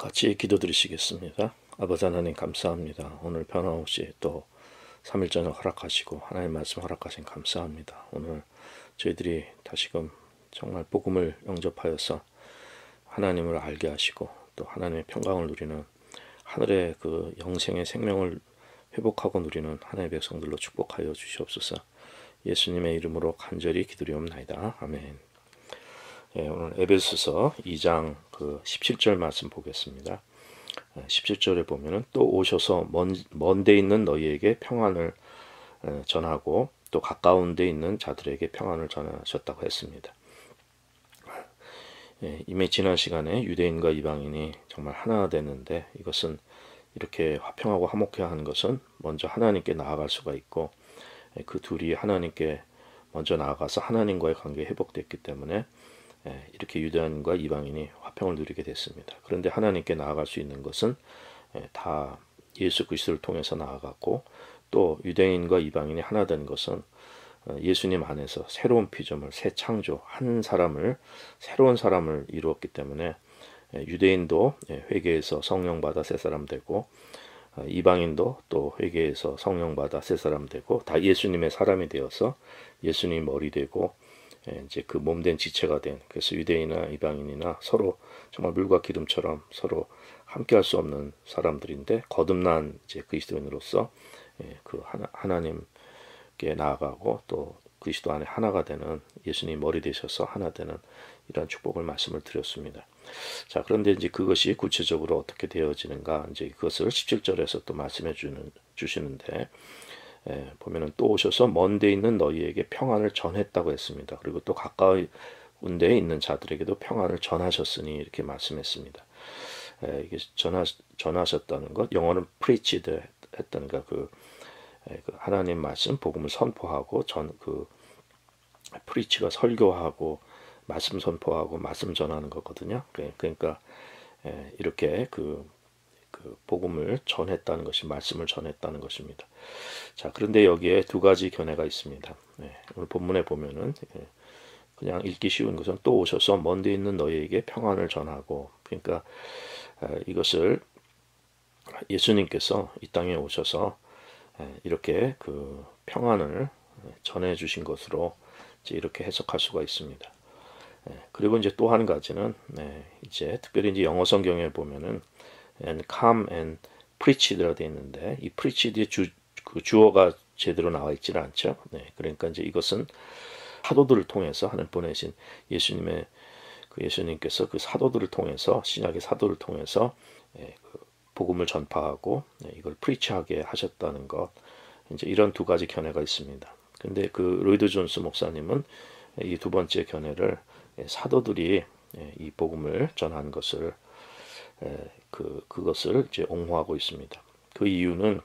같이 기도드리시겠습니다. 아버지 하나님 감사합니다. 오늘 변함없이 또 3일 저녁 허락하시고 하나님 말씀 허락하신 감사합니다. 오늘 저희들이 다시금 정말 복음을 영접하여서 하나님을 알게 하시고 또 하나님의 평강을 누리는 하늘의 그 영생의 생명을 회복하고 누리는 하나님의 백성들로 축복하여 주시옵소서. 예수님의 이름으로 간절히 기도리옵나이다. 아멘. 오늘 에베소서 2장 17절 말씀 보겠습니다. 17절에 보면은 또 오셔서 먼 데 있는 너희에게 평안을 전하고 또 가까운 데 있는 자들에게 평안을 전하셨다고 했습니다. 이미 지난 시간에 유대인과 이방인이 정말 하나 됐는데 이것은 이렇게 화평하고 화목해야 하는 것은 먼저 하나님께 나아갈 수가 있고 그 둘이 하나님께 먼저 나아가서 하나님과의 관계가 회복됐기 때문에 이렇게 유대인과 이방인이 화평을 누리게 됐습니다. 그런데 하나님께 나아갈 수 있는 것은 다 예수 그리스도를 통해서 나아갔고 또 유대인과 이방인이 하나 된 것은 예수님 안에서 새로운 피조물, 새 창조, 한 사람을 새로운 사람을 이루었기 때문에 유대인도 회개해서 성령 받아 새 사람 되고 이방인도 또 회개해서 성령 받아 새 사람 되고 다 예수님의 사람이 되어서 예수님 머리 되고 이제 그 몸된 지체가 된, 그래서 유대인이나 이방인이나 서로 정말 물과 기름처럼 서로 함께할 수 없는 사람들인데 거듭난 이제 그리스도인으로서 그 하나님께 나아가고 또 그리스도 안에 하나가 되는 예수님 머리 되셔서 하나 되는 이러한 축복을 말씀을 드렸습니다. 자, 그런데 이제 그것이 구체적으로 어떻게 되어지는가, 이제 그것을 17절에서 또 말씀해 주시는데 보면은 또 오셔서 먼 데 있는 너희에게 평안을 전했다고 했습니다. 그리고 또 가까운 데 있는 자들에게도 평안을 전하셨으니 이렇게 말씀했습니다. 이게 전하셨다는 것, 영어는 preached 했다니까 그 하나님 말씀 복음을 선포하고 preach가 설교하고 말씀 선포하고 말씀 전하는 거거든요. 그러니까 이렇게 그 복음을 전했다는 것이 말씀을 전했다는 것입니다. 자, 그런데 여기에 두 가지 견해가 있습니다. 오늘 본문에 보면은 그냥 읽기 쉬운 것은 또 오셔서 먼 데 있는 너희에게 평안을 전하고, 그러니까 이것을 예수님께서 이 땅에 오셔서 이렇게 그 평안을 전해 주신 것으로 이제 이렇게 해석할 수가 있습니다. 그리고 이제 또 한 가지는 이제 특별히 이제 영어 성경에 보면은 and come and preached라고 되어 있는데 이 preached의 그 주어가 제대로 나와 있지는 않죠. 그러니까 이제 이것은 사도들을 통해서 하나님 보내신 예수님께서 그 사도들을 통해서 신약의 사도를 통해서 그 복음을 전파하고 이걸 preach하게 하셨다는 것, 이제 이런 두 가지 견해가 있습니다. 근데 그 로이드 존스 목사님은 이 두 번째 견해를 사도들이 이 복음을 전한 것을 그것을 이제 옹호하고 있습니다. 그 이유는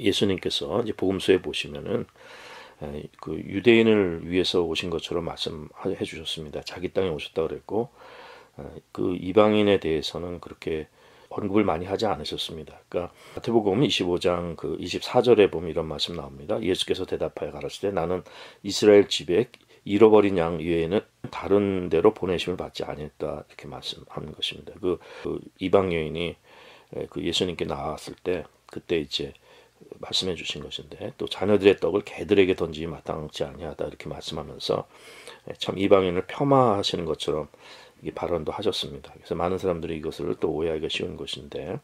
예수님께서 이제 복음서에 보시면은 그 유대인을 위해서 오신 것처럼 말씀해 주셨습니다. 자기 땅에 오셨다 그랬고 그 이방인에 대해서는 그렇게 언급을 많이 하지 않으셨습니다. 그러니까 마태복음 25장 그 24절에 보면 이런 말씀 나옵니다. 예수께서 대답하여 가라사대 나는 이스라엘 집에 잃어버린 양 외에는 다른 데로 보내심을 받지 아니했다, 이렇게 말씀하는 것입니다. 그 이방 여인이 그 예수님께 나왔을 때 그때 이제 말씀해 주신 것인데, 또 자녀들의 떡을 개들에게 던지기 마땅치 아니하다 이렇게 말씀하면서 참 이방인을 폄하하시는 것처럼 이 발언도 하셨습니다. 그래서 많은 사람들이 이것을 또 오해하기가 쉬운 것인데,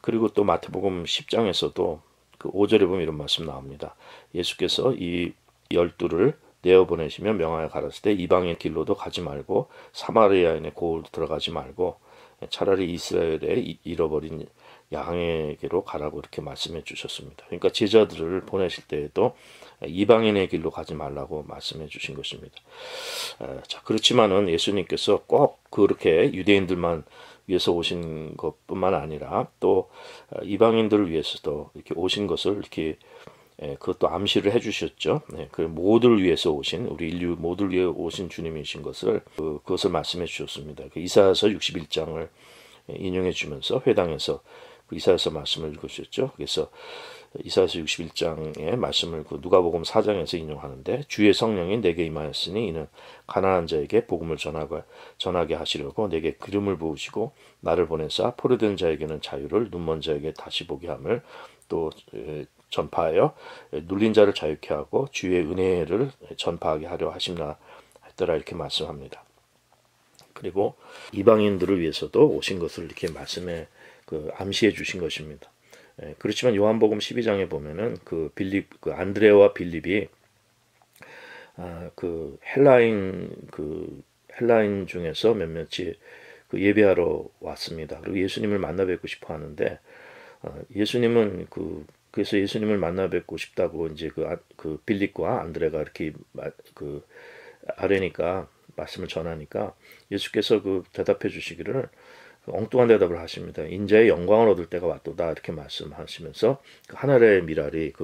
그리고 또 마태복음 10장에서도 그 5절에 보면 이런 말씀 나옵니다. 예수께서 이 12를 내어보내시며 명하여 가라사대 이방의 길로도 가지 말고 사마리아인의 고을도 들어가지 말고 차라리 이스라엘의 잃어버린 양에게로 가라고 이렇게 말씀해 주셨습니다. 그러니까 제자들을 보내실 때에도 이방인의 길로 가지 말라고 말씀해 주신 것입니다. 자, 그렇지만은 예수님께서 꼭 그렇게 유대인들만 위해서 오신 것뿐만 아니라 또 이방인들을 위해서도 이렇게 오신 것을 이렇게 그것도 암시를 해주셨죠. 그 모두를 위해서 오신, 우리 인류 모두를 위해 오신 주님이신 것을 그것을 말씀해 주셨습니다. 그 이사야서 61장을 인용해 주면서 회당에서 그 이사야서 말씀을 읽으셨죠. 그래서 이사야서 61장의 말씀을 그 누가복음 4장에서 인용하는데 주의 성령이 내게 임하였으니 이는 가난한 자에게 복음을 전하게 하시려고 내게 기름을 부으시고 나를 보내사 포로된 자에게는 자유를 눈먼 자에게 다시 보게 함을 또 전파하여 눌린 자를 자유케 하고 주의 은혜를 전파하게 하려 하심나 했더라 이렇게 말씀합니다. 그리고 이방인들을 위해서도 오신 것을 이렇게 말씀에 암시해 주신 것입니다. 그렇지만 요한복음 12장에 보면은 그 안드레와 빌립이 그 헬라인 중에서 몇몇이 그 예배하러 왔습니다. 그리고 예수님을 만나 뵙고 싶어 하는데 예수님은 그래서 예수님을 만나 뵙고 싶다고 이제 그 빌립과 안드레가 이렇게 아뢰니까 말씀을 전하니까 예수께서 대답해 주시기를 엉뚱한 대답을 하십니다. 인자의 영광을 얻을 때가 왔도다 이렇게 말씀하시면서 하늘의 미랄이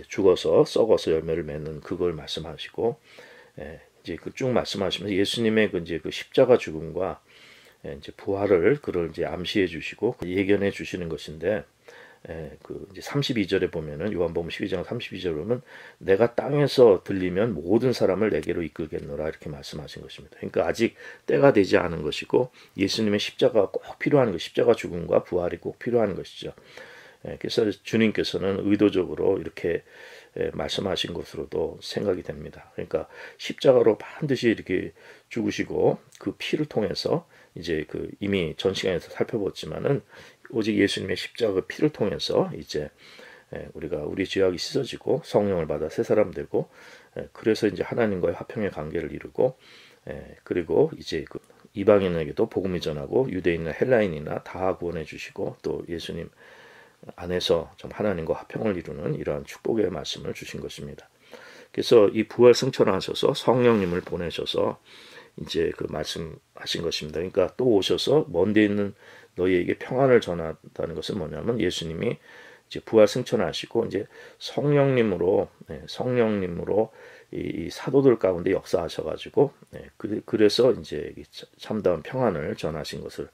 죽어서 썩어서 열매를 맺는 그걸 말씀하시고 이제 쭉 말씀하시면서 예수님의 이제 십자가 죽음과 이제 부활을 그걸 이제 암시해 주시고 예견해 주시는 것인데 이제 32절에 보면은 요한복음 12장 32절에 보면 내가 땅에서 들리면 모든 사람을 내게로 이끌겠노라 이렇게 말씀하신 것입니다. 그러니까 아직 때가 되지 않은 것이고 예수님의 십자가가 꼭 필요한 것, 십자가 죽음과 부활이 꼭 필요한 것이죠. 그래서 주님께서는 의도적으로 이렇게 말씀하신 것으로도 생각이 됩니다. 그러니까 십자가로 반드시 이렇게 죽으시고 그 피를 통해서 이제 이미 전 시간에서 살펴봤지만은 오직 예수님의 십자가 피를 통해서 이제 우리가 우리 죄악이 씻어지고 성령을 받아 새 사람 되고 그래서 이제 하나님과의 화평의 관계를 이루고 그리고 이제 이방인에게도 복음이 전하고 유대인이나 헬라인이나 다 구원해 주시고 또 예수님 안에서 좀 하나님과 화평을 이루는 이러한 축복의 말씀을 주신 것입니다. 그래서 이 부활 승천하셔서 성령님을 보내셔서 이제 말씀하신 것입니다. 그러니까 또 오셔서 먼데 있는 너희에게 평안을 전한다는 것은 뭐냐면 예수님이 이제 부활 승천하시고 이제 성령님으로 이 사도들 가운데 역사하셔가지고 그래서 이제 참다운 평안을 전하신 것을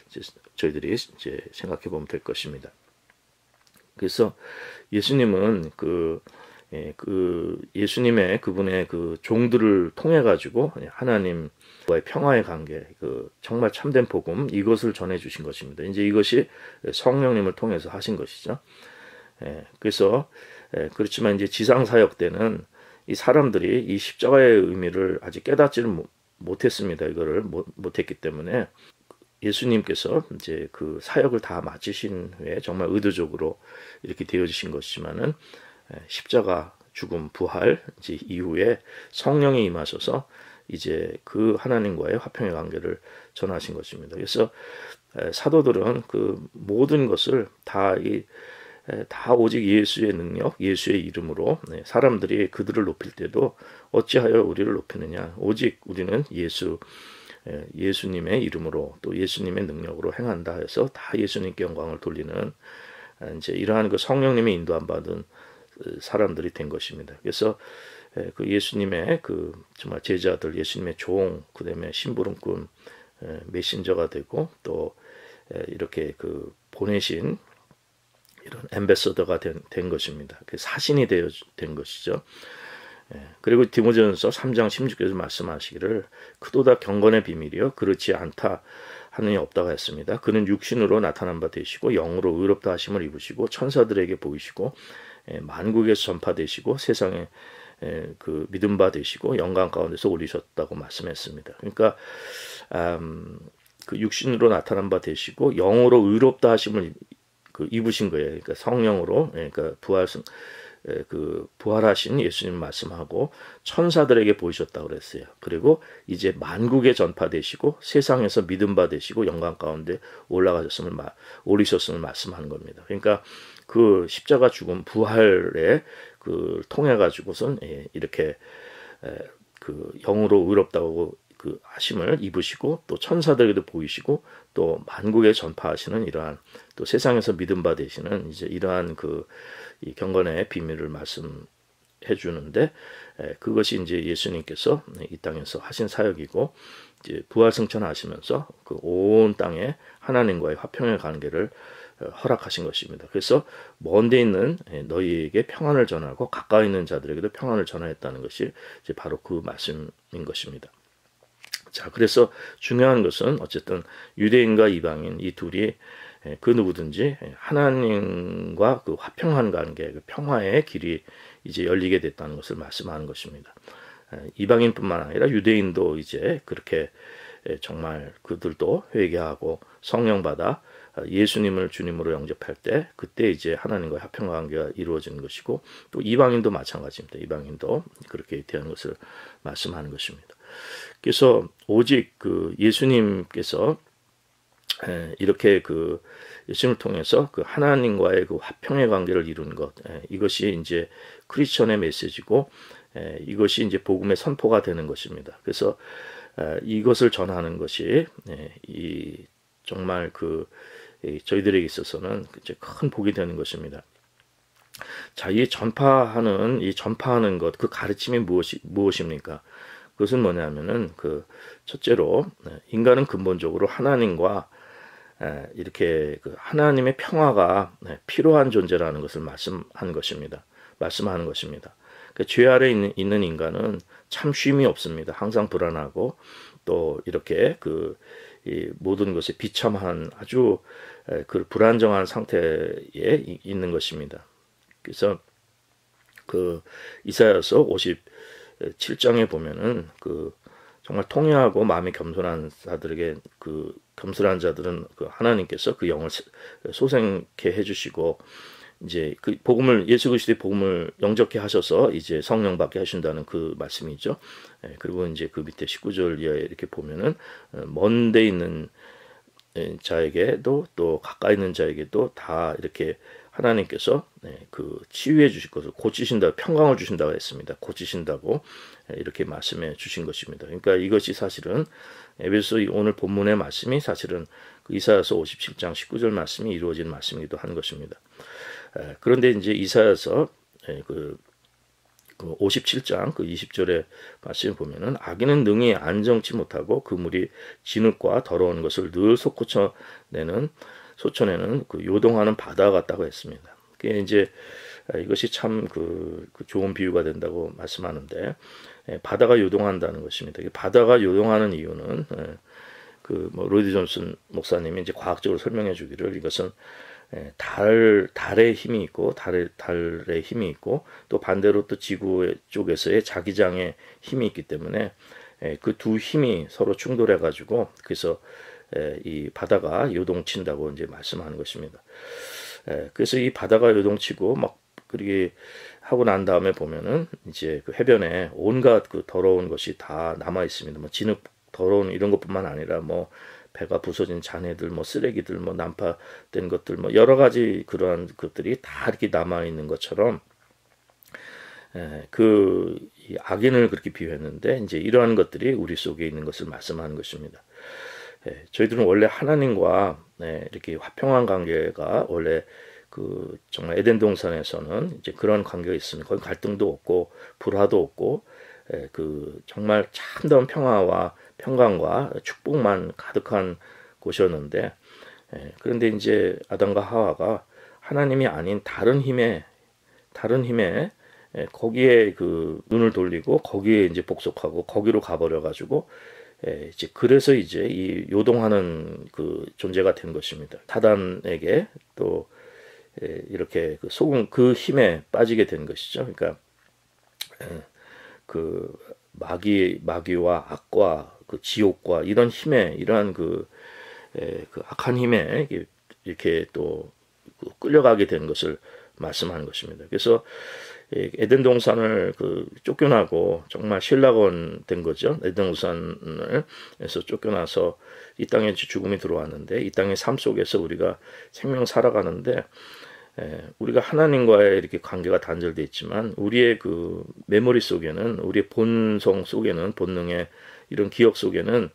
이제 저희들이 이제 생각해 보면 될 것입니다. 그래서 예수님은 예수님의 그분의 종들을 통해 가지고 하나님과의 평화의 관계, 정말 참된 복음 이것을 전해 주신 것입니다. 이제 이것이 성령님을 통해서 하신 것이죠. 그래서 그렇지만 이제 지상 사역 때는 이 사람들이 이 십자가의 의미를 아직 깨닫지는 못했습니다. 이거를 못했기 때문에 예수님께서 이제 사역을 다 마치신 후에 정말 의도적으로 이렇게 되어지신 것이지만은 십자가 죽음 부활 이제 이후에 성령이 임하셔서 이제 하나님과의 화평의 관계를 전하신 것입니다. 그래서 사도들은 모든 것을 다 오직 예수의 능력, 예수의 이름으로 사람들이 그들을 높일 때도 어찌하여 우리를 높이느냐? 오직 우리는 예수님의 이름으로 또 예수님의 능력으로 행한다 해서 다 예수님께 영광을 돌리는 이제 이러한 성령님의 인도함 받은 사람들이 된 것입니다. 그래서 예수님의 정말 제자들, 예수님의 종, 그다음에 심부름꾼, 메신저가 되고 또 이렇게 보내신 이런 앰베서더가 된 것입니다. 사신이 된 것이죠. 그리고 디모데전서 3장 16절에서 말씀하시기를 그도다 경건의 비밀이요 그렇지 않다 하느니 없다고 했습니다. 그는 육신으로 나타난 바 되시고 영으로 의롭다 하심을 입으시고 천사들에게 보이시고 만국에서 전파되시고 세상에 믿음 바 되시고 영광 가운데서 올리셨다고 말씀했습니다. 그러니까 육신으로 나타난 바 되시고 영으로 의롭다 하심을 입으신 거예요. 그러니까 성령으로 그러니까 부활하신 예수님 말씀하고 천사들에게 보이셨다고 그랬어요. 그리고 이제 만국에 전파되시고 세상에서 믿음 받으시고 영광 가운데 올리셨음을 말씀하는 겁니다. 그러니까 십자가 죽음 부활에 통해 가지고선 이렇게 영으로 의롭다고 하심을 입으시고 또 천사들에게도 보이시고 또 만국에 전파하시는 이러한 또 세상에서 믿음 받으시는 이제 이러한 이 경건의 비밀을 말씀해 주는데 그것이 이제 예수님께서 이 땅에서 하신 사역이고 이제 부활 승천하시면서 온 땅에 하나님과의 화평의 관계를 허락하신 것입니다. 그래서 먼 데 있는 너희에게 평안을 전하고 가까이 있는 자들에게도 평안을 전하였다는 것이 이제 바로 그 말씀인 것입니다. 자, 그래서 중요한 것은 어쨌든 유대인과 이방인 이 둘이 그 누구든지 하나님과 그 화평한 관계, 그 평화의 길이 이제 열리게 됐다는 것을 말씀하는 것입니다. 이방인뿐만 아니라 유대인도 이제 그렇게 정말 그들도 회개하고 성령 받아 예수님을 주님으로 영접할 때 그때 이제 하나님과 화평 관계가 이루어지는 것이고 또 이방인도 마찬가지입니다. 이방인도 그렇게 되는 것을 말씀하는 것입니다. 그래서 오직 그 예수님께서 이렇게 그 예수님을 통해서 그 하나님과의 그 화평의 관계를 이루는 것, 이것이 이제 크리스천의 메시지고 이것이 이제 복음의 선포가 되는 것입니다. 그래서 이것을 전하는 것이 이 정말 그 저희들에게 있어서는 이제 큰 복이 되는 것입니다. 자, 이 전파하는 것, 그 가르침이 무엇입니까? 그것은 뭐냐면은 그 첫째로 인간은 근본적으로 하나님과 이렇게 그 하나님의 평화가 필요한 존재라는 것을 말씀하는 것입니다. 그 죄 아래 있는 인간은 참 쉼이 없습니다. 항상 불안하고 또 이렇게 그 이 모든 것에 비참한 아주 그 불안정한 상태에 있는 것입니다. 그래서 그 이사야서 57장에 보면은 그 정말 통회하고 마음이 겸손한 자들에게 그 겸손한 자들은 그 하나님께서 그 영을 소생케 해주시고 이제 그 복음을 예수 그리스도의 복음을 영접케 하셔서 이제 성령 받게 하신다는 그 말씀이죠. 그리고 이제 그 밑에 19절 이하에 이렇게 보면은 먼 데 있는 자에게도 또 가까이 있는 자에게도 다 이렇게 하나님께서 그 치유해 주실 것을 고치신다, 평강을 주신다고 했습니다. 고치신다고 이렇게 말씀해 주신 것입니다. 그러니까 이것이 사실은 에베소 오늘 본문의 말씀이 사실은 그 이사야서 57장 19절 말씀이 이루어진 말씀이기도 한 것입니다. 그런데 이제 이사야서 그 57장 그 20절의 말씀을 보면은 악인은 능히 안정치 못하고 그물이 진흙과 더러운 것을 늘 솟구쳐내는 그 요동하는 바다 같다고 했습니다. 그게 이제 이것이 참 그 좋은 비유가 된다고 말씀하는데 바다가 요동한다는 것입니다. 바다가 요동하는 이유는 그 뭐 로이드 존슨 목사님이 이제 과학적으로 설명해 주기를 이것은 달의 힘이 있고 달의 힘이 있고 또 반대로 또 지구 쪽에서의 자기장의 힘이 있기 때문에 그 두 힘이 서로 충돌해 가지고 그래서 이 바다가 요동친다고 이제 말씀하는 것입니다. 그래서 이 바다가 요동치고 막 그렇게 하고 난 다음에 보면은 이제 그 해변에 온갖 그 더러운 것이 다 남아 있습니다. 뭐 진흙 더러운 이런 것뿐만 아니라 뭐 배가 부서진 잔해들, 뭐 쓰레기들, 뭐 난파된 것들, 뭐 여러 가지 그러한 것들이 다 이렇게 남아 있는 것처럼 그 악인을 그렇게 비유했는데 이제 이러한 것들이 우리 속에 있는 것을 말씀하는 것입니다. 저희들은 원래 하나님과 이렇게 화평한 관계가 원래 그 정말 에덴 동산에서는 이제 그런 관계가 있으니 거기 갈등도 없고 불화도 없고 그 정말 참다운 평화와 평강과 축복만 가득한 곳이었는데 그런데 이제 아담과 하와가 하나님이 아닌 다른 힘에 거기에 그 눈을 돌리고 거기에 이제 복속하고 거기로 가버려 가지고 이제 그래서 이제 이 요동하는 그 존재가 된 것입니다. 사단에게 또 이렇게 그 속은 그 힘에 빠지게 된 것이죠. 그러니까 그 마귀와 악과 그 지옥과 이런 힘에 이러한 그 악한 힘에 이렇게 또 끌려가게 된 것을 말씀하는 것입니다. 그래서 에덴 동산을 그 쫓겨나고 정말 신락원 된 거죠. 에덴 동산에서 쫓겨나서 이 땅에 죽음이 들어왔는데 이 땅의 삶 속에서 우리가 생명 살아가는데 우리가 하나님과의 이렇게 관계가 단절되어 있지만 우리의 그 메모리 속에는 우리의 본성 속에는 본능의 이런 기억 속에는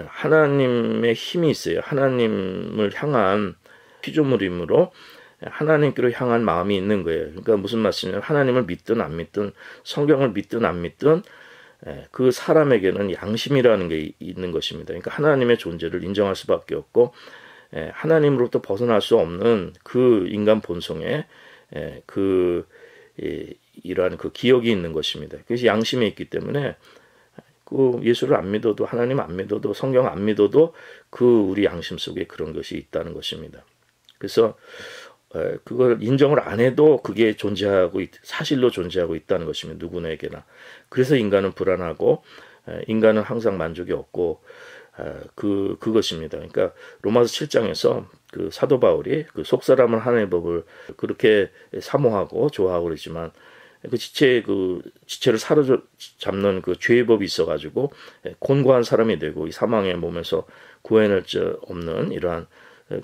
하나님의 힘이 있어요. 하나님을 향한 피조물이므로 하나님께로 향한 마음이 있는 거예요. 그러니까 무슨 말씀이냐면 하나님을 믿든 안 믿든 성경을 믿든 안 믿든 그 사람에게는 양심이라는 게 있는 것입니다. 그러니까 하나님의 존재를 인정할 수밖에 없고 하나님으로부터 벗어날 수 없는 그 인간 본성에 이러한 그 기억이 있는 것입니다. 그래서 양심에 있기 때문에 그 예수를 안 믿어도, 하나님 안 믿어도, 성경 안 믿어도 그 우리 양심 속에 그런 것이 있다는 것입니다. 그래서 그걸 인정을 안 해도 그게 사실로 존재하고 있다는 것입니다. 누구에게나. 그래서 인간은 불안하고 인간은 항상 만족이 없고 그것입니다. 그러니까 로마서 7장에서 그 사도 바울이 그 속사람은 하나님의 법을 그렇게 사모하고 좋아하고 그러지만 그 지체를 사로잡는 그 죄의 법이 있어가지고 곤고한 사람이 되고 이 사망의 몸에서 구해낼 수 없는 이러한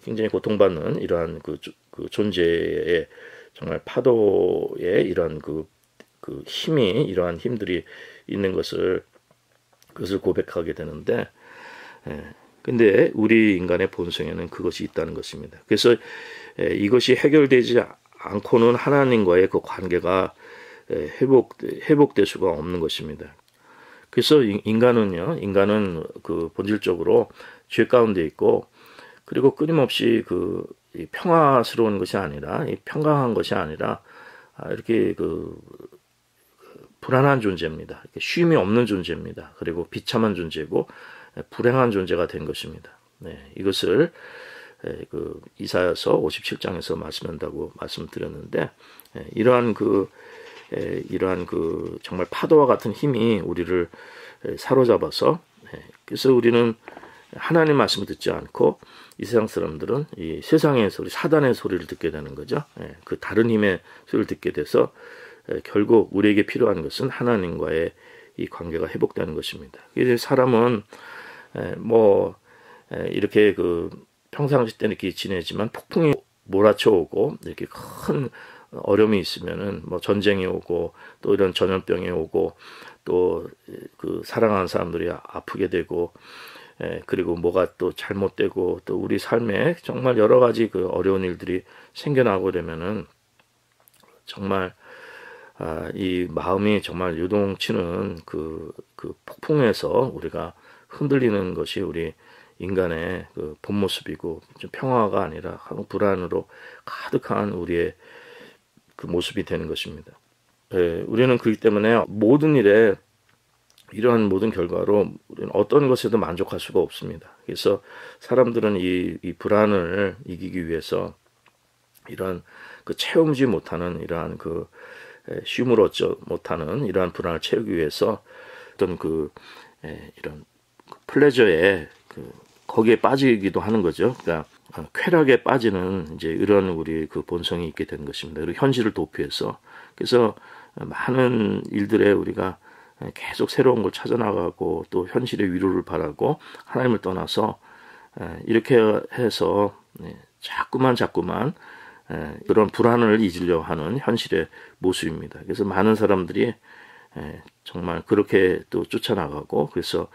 굉장히 고통받는 이러한 그 존재의 정말 파도의 이러한 그 힘이, 이러한 힘들이 있는 그것을 고백하게 되는데, 근데 우리 인간의 본성에는 그것이 있다는 것입니다. 그래서 이것이 해결되지 않고는 하나님과의 그 관계가 회복될 수가 없는 것입니다. 그래서 인간은 그 본질적으로 죄 가운데 있고, 그리고 끊임없이 이 평화스러운 것이 아니라, 이 평강한 것이 아니라 이렇게 불안한 존재입니다. 이렇게 쉼이 없는 존재입니다. 그리고 비참한 존재고 불행한 존재가 된 것입니다. 이것을 이사야서 57장에서 말씀한다고 말씀드렸는데, 이러한 정말 파도와 같은 힘이 우리를 사로잡아서, 그래서 우리는 하나님 말씀을 듣지 않고 이 세상 사람들은 이 세상의 소리, 사단의 소리를 듣게 되는 거죠. 그 다른 힘의 소리를 듣게 돼서 결국 우리에게 필요한 것은 하나님과의 이 관계가 회복되는 것입니다. 그래서 사람은 이렇게 평상시 때는 이렇게 지내지만 폭풍이 몰아쳐오고 이렇게 큰 어려움이 있으면은 전쟁이 오고 또 이런 전염병이 오고 또 그 사랑하는 사람들이 아프게 되고 그리고 뭐가 또 잘못되고 또 우리 삶에 정말 여러 가지 그 어려운 일들이 생겨나고 되면은 정말 이 마음이 정말 요동치는 그 폭풍에서 우리가 흔들리는 것이 우리 인간의 그 본 모습이고, 좀 평화가 아니라 불안으로 가득한 우리의 그 모습이 되는 것입니다. 우리는 그렇기 때문에 모든 일에 이러한 모든 결과로 우리는 어떤 것에도 만족할 수가 없습니다. 그래서 사람들은 이 불안을 이기기 위해서 이러한 채우지 못하는 이러한 쉼을 얻지 못하는 이러한 불안을 채우기 위해서 어떤 이런 플레저에 거기에 빠지기도 하는 거죠. 그러니까 쾌락에 빠지는 이제 이런 우리 그 본성이 있게 된 것입니다. 그리고 현실을 도피해서, 그래서 많은 일들에 우리가 계속 새로운 걸 찾아나가고 또 현실의 위로를 바라고 하나님을 떠나서 이렇게 해서 자꾸만 그런 불안을 잊으려 하는 현실의 모습입니다. 그래서 많은 사람들이 정말 그렇게 또 쫓아나가고, 그래서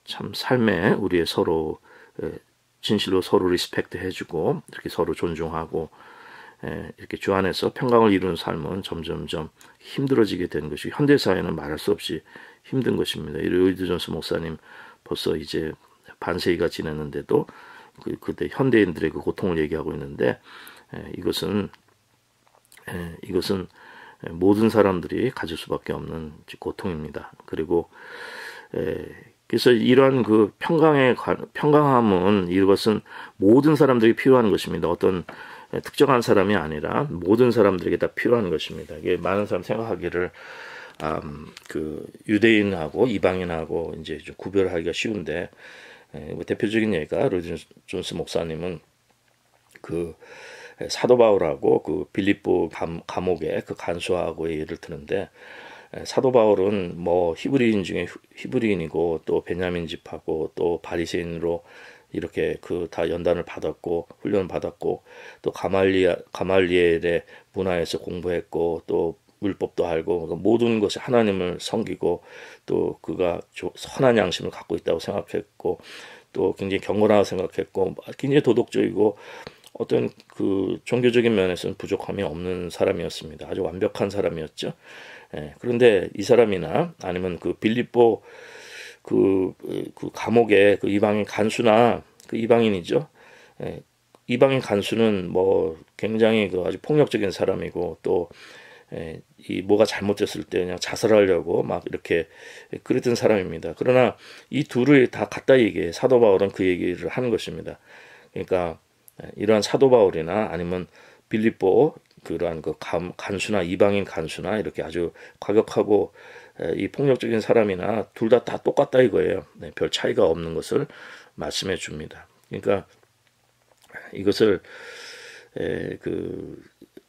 참 삶에 우리의 서로 진실로 서로 리스펙트 해주고 이렇게 서로 존중하고 이렇게 주 안에서 평강을 이루는 삶은 점점점 힘들어지게 되는 것이 현대사회는 말할 수 없이 힘든 것입니다. 로이드 존스 목사님 벌써 이제 반세기가 지났는데도 그때 현대인들의 그 고통을 얘기하고 있는데, 이것은 모든 사람들이 가질 수밖에 없는 고통입니다. 그리고 그래서 이러한 그 평강함은 이것은 모든 사람들이 필요한 것입니다. 어떤 특정한 사람이 아니라 모든 사람들에게 다 필요한 것입니다. 이게 많은 사람 생각하기를 유대인하고 이방인하고 이제 좀 구별하기가 쉬운데, 대표적인 예가 로이드 존스 목사님은 사도 바울하고 빌립보 감옥에 간수하고의 예를 드는데, 사도 바울은 히브리인 중에 히브리인이고 또 베냐민 집하고 또 바리새인으로 이렇게 다 연단을 받았고 훈련을 받았고 또 가말리엘의 문화에서 공부했고 또 율법도 알고 모든 것이 하나님을 섬기고 또 그가 선한 양심을 갖고 있다고 생각했고 또 굉장히 경건하다고 생각했고 굉장히 도덕적이고 어떤 종교적인 면에서는 부족함이 없는 사람이었습니다. 아주 완벽한 사람이었죠. 그런데 이 사람이나 아니면 빌립보 감옥에 이방인 간수나 그 이방인이죠. 예, 이방인 간수는 뭐 굉장히 그 아주 폭력적인 사람이고 또 이 뭐가 잘못됐을 때 그냥 자살하려고 막 이렇게 그랬던 사람입니다. 그러나 이 둘을 다 갖다 얘기해. 사도 바울은 그 얘기를 하는 것입니다. 그러니까 이러한 사도 바울이나 아니면 빌립보 그러한 그 간수나 이방인 간수나 이렇게 아주 과격하고 이 폭력적인 사람이나 둘 다 똑같다 이거예요. 별 차이가 없는 것을 말씀해 줍니다. 그러니까 이것을 그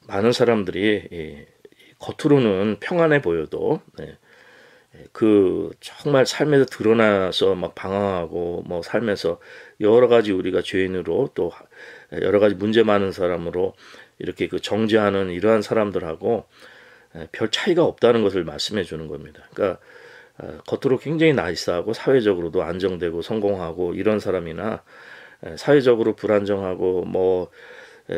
많은 사람들이 겉으로는 평안해 보여도 그 정말 삶에서 드러나서 막 방황하고 뭐 삶에서 여러 가지 우리가 죄인으로 또 여러 가지 문제 많은 사람으로 이렇게 그 정죄하는 이러한 사람들하고 별 차이가 없다는 것을 말씀해 주는 겁니다. 그러니까 겉으로 굉장히 나이스하고 사회적으로도 안정되고 성공하고 이런 사람이나 사회적으로 불안정하고 뭐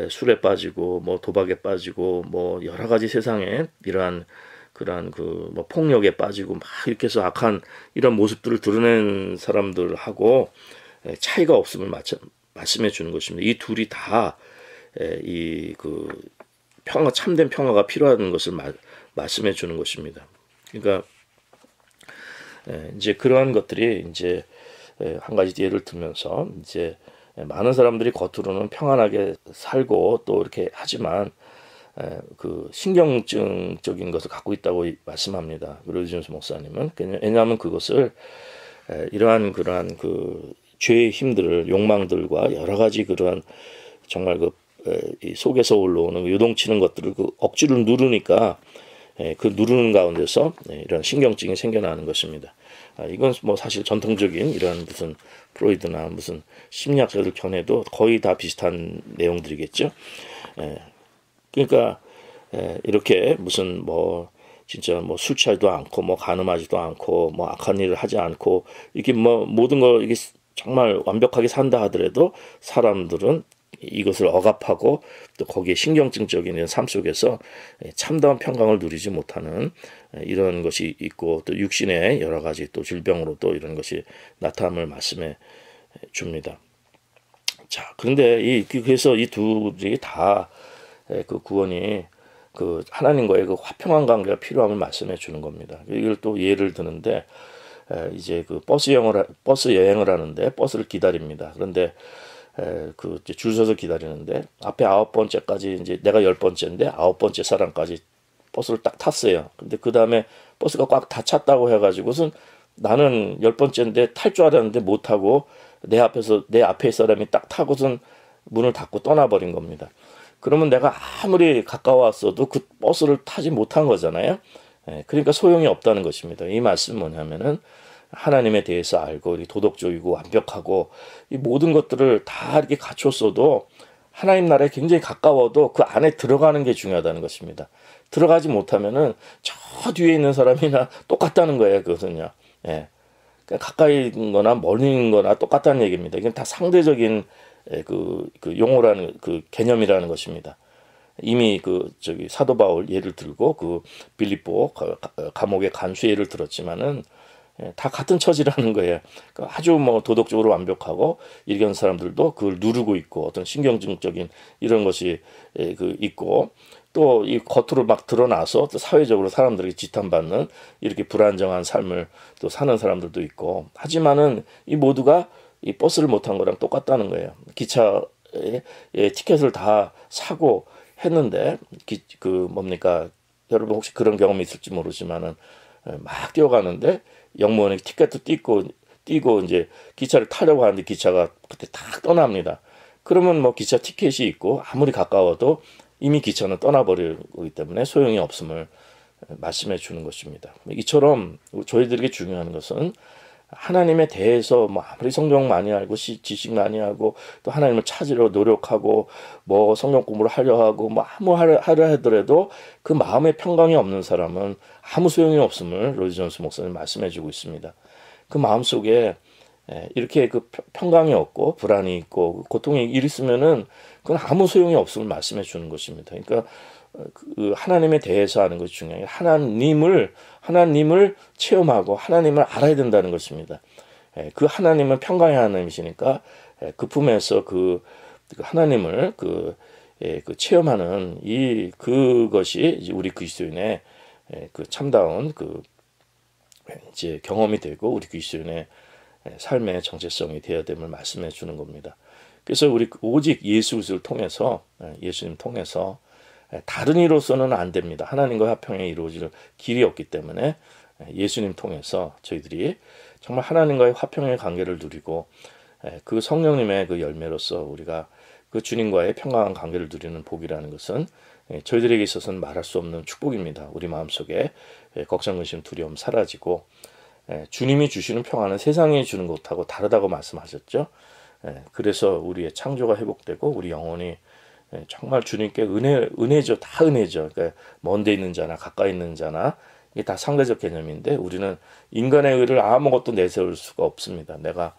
술에 빠지고 뭐 도박에 빠지고 뭐 여러 가지 세상에 이러한 그러한 그 뭐 폭력에 빠지고 막 이렇게 해서 악한 이런 모습들을 드러낸 사람들하고 차이가 없음을 말씀해 주는 것입니다. 이 둘이 다 이 그 평화 참된 평화가 필요한 것을 말씀해 주는 것입니다. 그러니까 이제 그러한 것들이 이제 한 가지 예를 들면서 이제 많은 사람들이 겉으로는 평안하게 살고 또 이렇게 하지만 그 신경증적인 것을 갖고 있다고 말씀합니다. 로이준스 목사님은. 왜냐하면 그것을 이러한 그러한 그 죄의 힘들을 욕망들과 여러 가지 그러한 정말 그 이 속에서 올라오는 요동치는 것들을 그 억지로 누르니까 그 누르는 가운데서 이런 신경증이 생겨나는 것입니다. 이건 뭐 사실 전통적인 이런 무슨 프로이드나 무슨 심리학자들 견해도 거의 다 비슷한 내용들이겠죠. 그러니까 이렇게 무슨 뭐 진짜 뭐 술 취하지도 않고 뭐 간음하지도 않고 뭐 악한 일을 하지 않고 이게 뭐 모든 거 이게 정말 완벽하게 산다 하더라도 사람들은 이것을 억압하고 또 거기에 신경증적인 삶 속에서 참다운 평강을 누리지 못하는 이런 것이 있고 또 육신의 여러 가지 또 질병으로 또 이런 것이 나타남을 말씀해 줍니다. 자, 그런데 그래서 이 둘이 다 그 구원이 그 하나님과의 그 화평한 관계가 필요함을 말씀해 주는 겁니다. 이걸 또 예를 드는데 이제 그 버스 여행을 하는데 버스를 기다립니다. 그런데 그 줄 서서 기다리는데 앞에 9번째까지 이제 내가 10번째인데 9번째 사람까지 버스를 딱 탔어요. 근데 그 다음에 버스가 꽉 다 찼다고 해가지고선 나는 10번째인데 탈 줄 알았는데 못 타고 내 앞에 사람이 딱 타고선 문을 닫고 떠나버린 겁니다. 그러면 내가 아무리 가까웠어도 그 버스를 타지 못한 거잖아요. 그러니까 소용이 없다는 것입니다. 이 말씀은 뭐냐면은 하나님에 대해서 알고 도덕적이고 완벽하고 이 모든 것들을 다 이렇게 갖췄어도 하나님 나라에 굉장히 가까워도 그 안에 들어가는 게 중요하다는 것입니다. 들어가지 못하면은 저 뒤에 있는 사람이나 똑같다는 거예요. 그것은요. 그러니까 가까이 있는 거나 멀리 있는 거나 똑같다는 얘기입니다. 이건 다 상대적인 그 용어라는 그 개념이라는 것입니다. 이미 사도 바울 예를 들고 그 빌립보 감옥의 간수 예를 들었지만은 다 같은 처지라는 거예요. 그러니까 아주 뭐 도덕적으로 완벽하고 이런 사람들도 그걸 누르고 있고 어떤 신경증적인 이런 것이 있고 또 이 겉으로 막 드러나서 또 사회적으로 사람들에게 지탄받는 이렇게 불안정한 삶을 또 사는 사람들도 있고 하지만은 이 모두가 이 버스를 못한 거랑 똑같다는 거예요. 기차에 티켓을 다 사고 했는데 여러분 혹시 그런 경험이 있을지 모르지만은 막 뛰어가는데 영무원에 티켓도 띄고 이제 기차를 타려고 하는데 기차가 그때 딱 떠납니다. 그러면 뭐 기차 티켓이 있고 아무리 가까워도 이미 기차는 떠나버리기 때문에 소용이 없음을 말씀해 주는 것입니다. 이처럼 저희들에게 중요한 것은 하나님에 대해서 뭐 아무리 성경 많이 알고 지식 많이 하고 또 하나님을 찾으려 노력하고 뭐 성경 공부를 하려 하고 뭐 하려 하더라도 그 마음의 평강이 없는 사람은 아무 소용이 없음을 로이드 존스 목사님 말씀해 주고 있습니다. 그 마음 속에 이렇게 그 평강이 없고 불안이 있고 고통이 있으면은 그건 아무 소용이 없음을 말씀해 주는 것입니다. 그러니까 그 하나님에 대해서 아는 것이 중요해요. 하나님을 체험하고 하나님을 알아야 된다는 것입니다. 그 하나님은 평강의 하나님이시니까 그 품에서 그 하나님을 그 체험하는 그것이 이제 우리 그리스도인의 그 참다운 그 이제 경험이 되고 우리 그리스도인의 삶의 정체성이 되어야 됨을 말씀해 주는 겁니다. 그래서 우리 오직 예수 그리스도를 통해서 예수님 통해서 다른 이로서는 안 됩니다. 하나님과 화평에 이루어질 길이 없기 때문에 예수님 통해서 저희들이 정말 하나님과의 화평의 관계를 누리고 그 성령님의 그 열매로서 우리가 그 주님과의 평강한 관계를 누리는 복이라는 것은 저희들에게 있어서는 말할 수 없는 축복입니다. 우리 마음속에 걱정, 근심, 두려움 사라지고 주님이 주시는 평안은 세상이 주는 것하고 다르다고 말씀하셨죠. 그래서 우리의 창조가 회복되고 우리 영혼이 정말 주님께 은혜죠. 다 은혜죠. 그러니까 먼데 있는 자나 가까이 있는 자나 이게 다 상대적 개념인데 우리는 인간의 의를 아무것도 내세울 수가 없습니다. 내가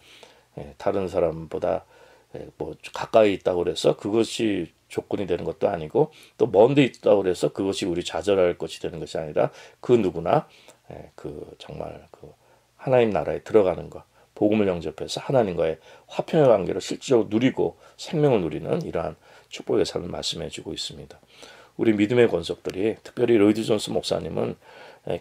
다른 사람보다 뭐 가까이 있다고 그래서 그것이 조건이 되는 것도 아니고 또 먼데 있다고 그래서 그것이 우리 좌절할 것이 되는 것이 아니라 그 누구나 그 정말 그 하나님 나라에 들어가는 것, 복음을 영접해서 하나님과의 화평의 관계를 실질적으로 누리고 생명을 누리는 이러한 축복의 삶을 말씀해주고 있습니다. 우리 믿음의 권속들이 특별히 로이드 존스 목사님은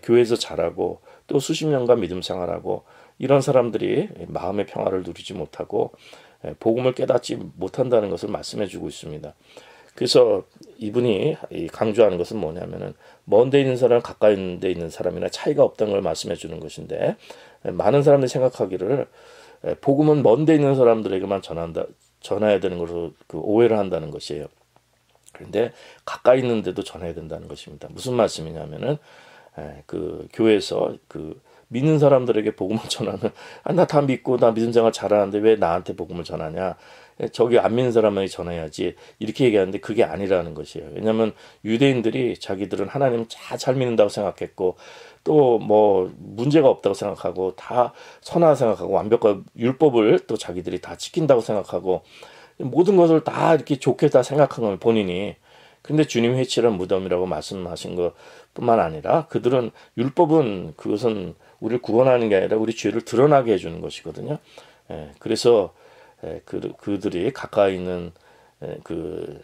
교회에서 자라고 또 수십 년간 믿음 생활하고 이런 사람들이 마음의 평화를 누리지 못하고 복음을 깨닫지 못한다는 것을 말씀해주고 있습니다. 그래서 이분이 강조하는 것은 뭐냐면은 먼 데 있는 사람 가까이 있는 데 있는 사람이나 차이가 없다는 걸 말씀해 주는 것인데 많은 사람들이 생각하기를 복음은 먼 데 있는 사람들에게만 전해야 되는 것으로 그 오해를 한다는 것이에요. 그런데 가까이 있는데도 전해야 된다는 것입니다. 무슨 말씀이냐면은 그 교회에서 그 믿는 사람들에게 복음을 전하면 나 다 믿고 나 믿음 생활 잘하는데 왜 나한테 복음을 전하냐, 저기 안 믿는 사람에게 전해야지 이렇게 얘기하는데 그게 아니라는 것이에요. 왜냐하면 유대인들이 자기들은 하나님 잘 믿는다고 생각했고 또 뭐 문제가 없다고 생각하고 다 선하다고 생각하고 완벽한 율법을 또 자기들이 다 지킨다고 생각하고 모든 것을 다 이렇게 좋게 다 생각한 거예요, 본인이. 근데 주님 회칠한 무덤이라고 말씀하신 것뿐만 아니라 그들은 율법은 그것은 우리를 구원하는 게 아니라 우리 죄를 드러나게 해주는 것이거든요. 그래서 그들이 가까이 있는 그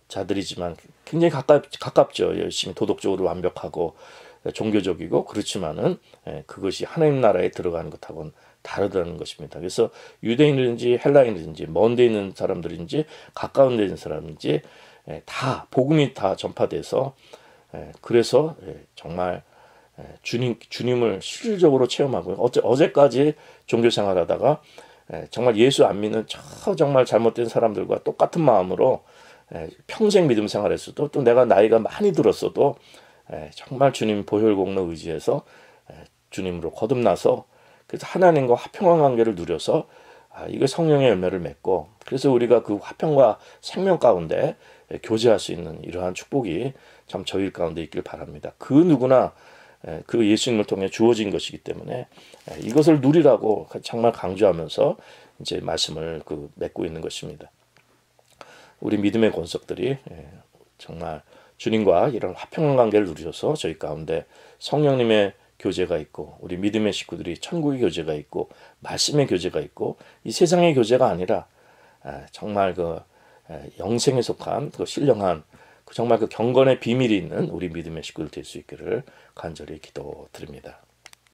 자들이지만 굉장히 가깝죠. 열심히 도덕적으로 완벽하고 종교적이고 그렇지만은 그것이 하나님 나라에 들어가는 것하고는 다르다는 것입니다. 그래서 유대인이든지 헬라인이든지 먼 데 있는 사람들인지 가까운 데 있는 사람인지 다 복음이 다 전파돼서 그래서 정말 주님을 실질적으로 체험하고 어제까지 종교 생활하다가 정말 예수 안 믿는 정말 잘못된 사람들과 똑같은 마음으로 평생 믿음 생활했어도 또 내가 나이가 많이 들었어도 정말 주님 보혈공로 의지해서 주님으로 거듭나서 그래서 하나님과 화평한 관계를 누려서 이거 성령의 열매를 맺고 그래서 우리가 그 화평과 생명 가운데 교제할 수 있는 이러한 축복이 참 저희 가운데 있길 바랍니다. 그 누구나 그 예수님을 통해 주어진 것이기 때문에 이것을 누리라고 정말 강조하면서 이제 말씀을 맺고 있는 것입니다. 우리 믿음의 권속들이 정말 주님과 이런 화평한 관계를 누리셔서 저희 가운데 성령님의 교제가 있고 우리 믿음의 식구들이 천국의 교제가 있고 말씀의 교제가 있고 이 세상의 교제가 아니라 정말 그 영생에 속한 그 신령한 정말 그 경건의 비밀이 있는 우리 믿음의 식구들 될 수 있기를 간절히 기도드립니다.